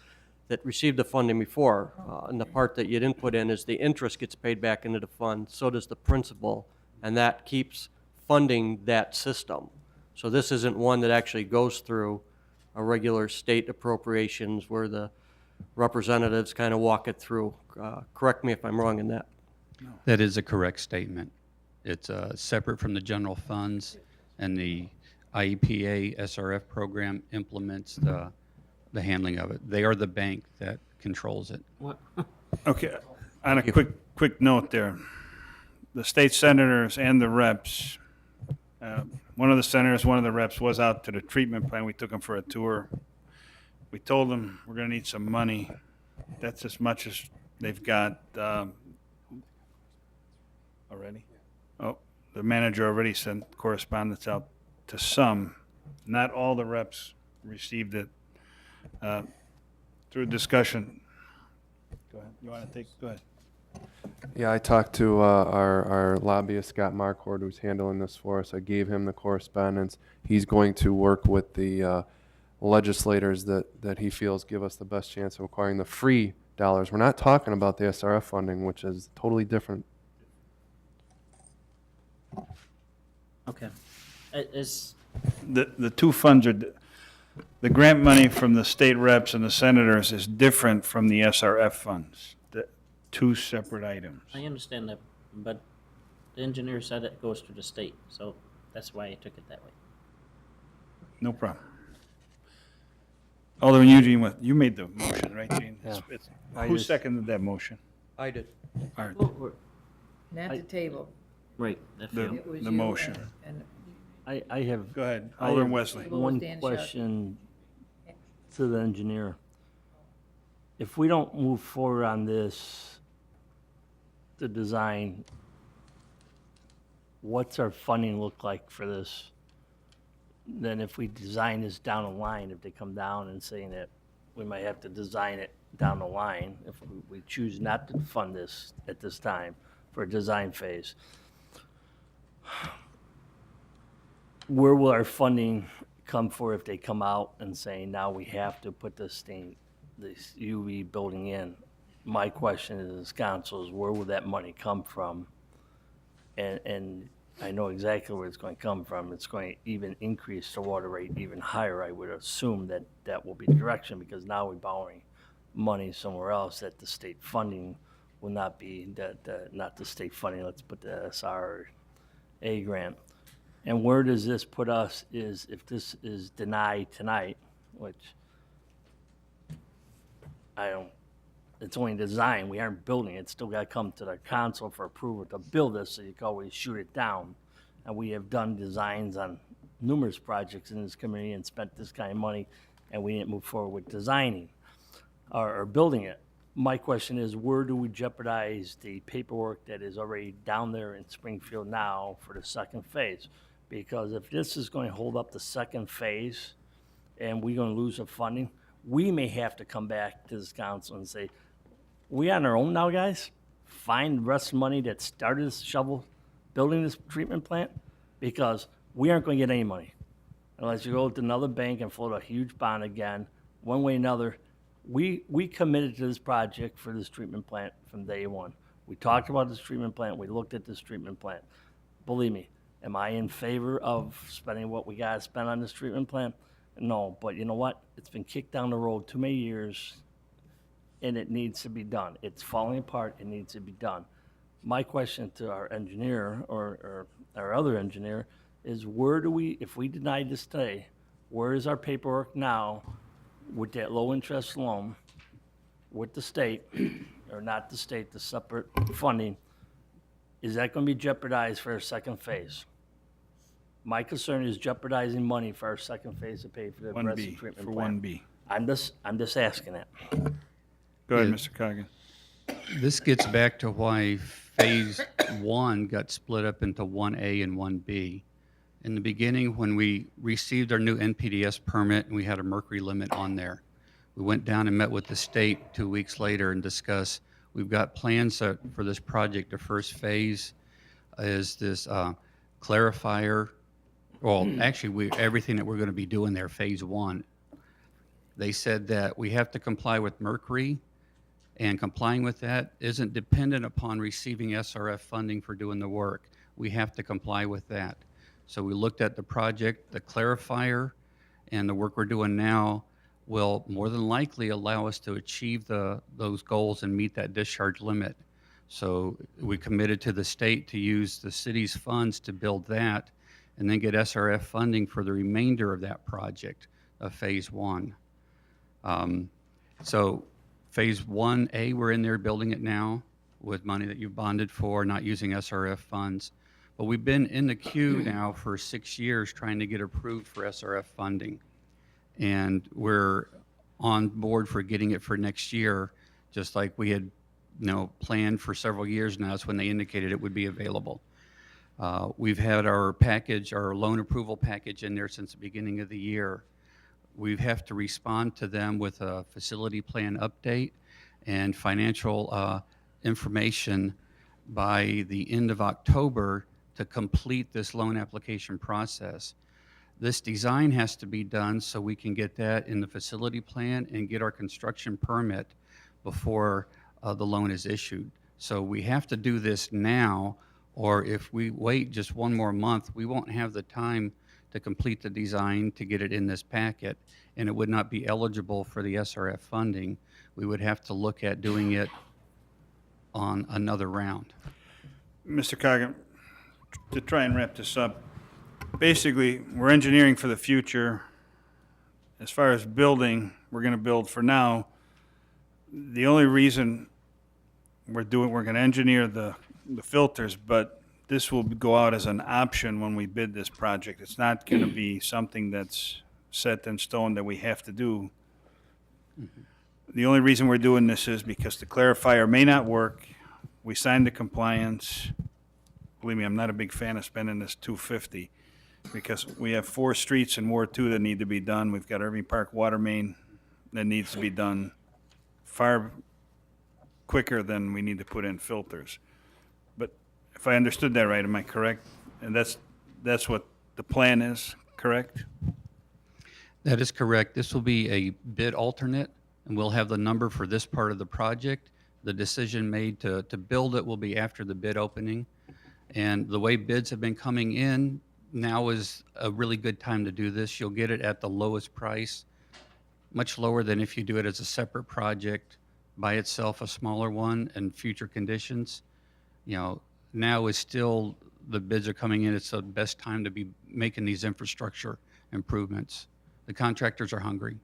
that received the funding before. And the part that you didn't put in is the interest gets paid back into the fund, so does the principal, and that keeps funding that system. So this isn't one that actually goes through a regular state appropriations where the representatives kind of walk it through. Correct me if I'm wrong in that. That is a correct statement. It's separate from the general funds, and the IEPA SRF program implements the handling of it. They are the bank that controls it. What? Okay, on a quick note there, the state senators and the reps, one of the senators, one of the reps was out to the treatment plant. We took them for a tour. We told them we're going to need some money. That's as much as they've got already. Oh, the manager already sent correspondence out to some. Not all the reps received it through discussion. Go ahead. You want to take? Go ahead. Yeah, I talked to our lobbyist, Scott Marquardt, who's handling this for us. I gave him the correspondence. He's going to work with the legislators that he feels give us the best chance of acquiring the free dollars. We're not talking about the SRF funding, which is totally different. Okay. It's, The two funds are, the grant money from the state reps and the senators is different from the SRF funds. The two separate items. I understand that, but the engineer said it goes to the state, so that's why I took it that way. No problem. Alderman Eugene, you made the motion, right, Gene? Yeah. Who seconded that motion? I did. All right, Not to table. Right, that The- failed. It was the you motion. and I have. Go ahead, I Alderman have Wesley. One Dan Sharkey. question to the engineer. If we don't move forward on this, the design, what's our funding look like for this? Then if we design this down the line, if they come down and saying that we might have to design it down the line, if we choose not to fund this at this time for a design phase, where will our funding come for if they come out and say, now we have to put this UV building in? My question is, council, is where will that money come from? And I know exactly where it's going to come from. It's going to even increase the water rate even higher. I would assume that that will be the direction, because now we're borrowing money somewhere else that the state funding will not be, not the state funding, let's put the SRA grant. And where does this put us is, if this is denied tonight, which it's only design, we aren't building it, it's still got to come to the council for approval to build this, so you can always shoot it down. And we have done designs on numerous projects in this community and spent this kind of money, and we didn't move forward with designing or building it. My question is, where do we jeopardize the paperwork that is already down there in Springfield now for the second phase? Because if this is going to hold up the second phase and we're going to lose the funding, we may have to come back to this council and say, we on our own now, guys? Find the rest of the money that started this shovel building this treatment plant, because we aren't going to get any money unless you go to another bank and float a huge bond again. One way or another, we committed to this project for this treatment plant from day one. We talked about this treatment plant. We looked at this treatment plant. Believe me, am I in favor of spending what we got to spend on this treatment plant? No, but you know what? It's been kicked down the road too many years, and it needs to be done. It's falling apart. It needs to be done. My question to our engineer or our other engineer is, where do we, if we deny this today, where is our paperwork now with that low interest loan with the state, or not the state, the separate funding? Is that going to be jeopardized for our second phase? My concern is jeopardizing money for our second phase to pay for the rest of the 1B, treatment for plant. 1B. I'm just asking that. Go ahead, Yeah. Mr. Coggin. This gets back to why Phase 1 got split up into 1A and 1B. In the beginning, when we received our new NPDES permit and we had a mercury limit on there, we went down and met with the state 2 weeks later and discussed, we've got plans for this project. The first phase is this clarifier. Well, actually, everything that we're going to be doing there, Phase 1, they said that we have to comply with mercury, and complying with that isn't dependent upon receiving SRF funding for doing the work. We have to comply with that. So we looked at the project, the clarifier, and the work we're doing now will more than likely allow us to achieve those goals and meet that discharge limit. So we committed to the state to use the city's funds to build that, and then get SRF funding for the remainder of that project of Phase 1. So Phase 1A, we're in there building it now with money that you bonded for, not using SRF funds. But we've been in the queue now for 6 years trying to get approved for SRF funding. And we're on board for getting it for next year, just like we had planned for several years now. That's when they indicated it would be available. We've had our package, our loan approval package in there since the beginning of the year. We have to respond to them with a facility plan update and financial information by the end of October to complete this loan application process. This design has to be done so we can get that in the facility plan and get our construction permit before the loan is issued. So we have to do this now, or if we wait just one more month, we won't have the time to complete the design to get it in this packet, and it would not be eligible for the SRF funding. We would have to look at doing it on another round. Mr. Coggin, to try and wrap this up, basically, we're engineering for the future. As far as building, we're going to build for now. The only reason we're going to engineer the filters, but this will go out as an option when we bid this project. It's not going to be something that's set in stone that we have to do. The only reason we're doing this is because the clarifier may not work. We signed the compliance. Believe me, I'm not a big fan of spending this $250 because we have 4 streets in Ward 2 that need to be done. We've got Irving Park water main that needs to be done far quicker than we need to put in filters. But if I understood that right, am I correct? And that's what the plan is, correct? That is correct. This will be a bid alternate, and we'll have the number for this part of the project. The decision made to build it will be after the bid opening. And the way bids have been coming in, now is a really good time to do this. You'll get it at the lowest price, much lower than if you do it as a separate project by itself, a smaller one, and future conditions. You know, now is still, the bids are coming in, it's the best time to be making these infrastructure improvements. The contractors are hungry.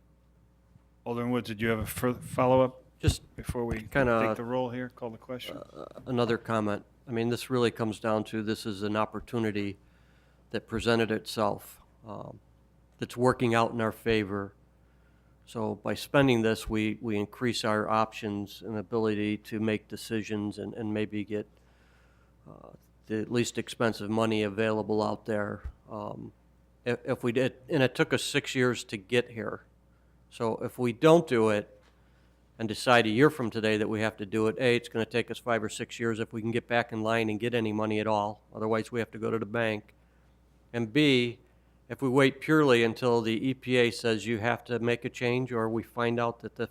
Alderman Woods, did you have a follow-up Just before we kinda- take the roll here, call the question? Another comment. I mean, this really comes down to, this is an opportunity that presented itself, that's working out in our favor. So by spending this, we increase our options and ability to make decisions and maybe get the least expensive money available out there. If we did, and it took us 6 years to get here. So if we don't do it and decide a year from today that we have to do it, A, it's going to take us 5 or 6 years if we can get back in line and get any money at all. Otherwise, we have to go to the bank. And B, if we wait purely until the EPA says you have to make a change, or we find out that the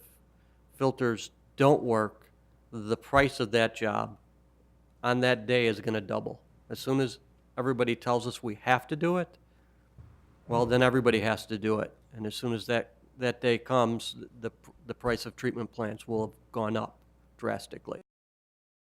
filters don't work, the price of that job on that day is going to double. As soon as everybody tells us we have to do it, well, then everybody has to do it. And as soon as that day comes, the price of treatment plants will have gone up drastically.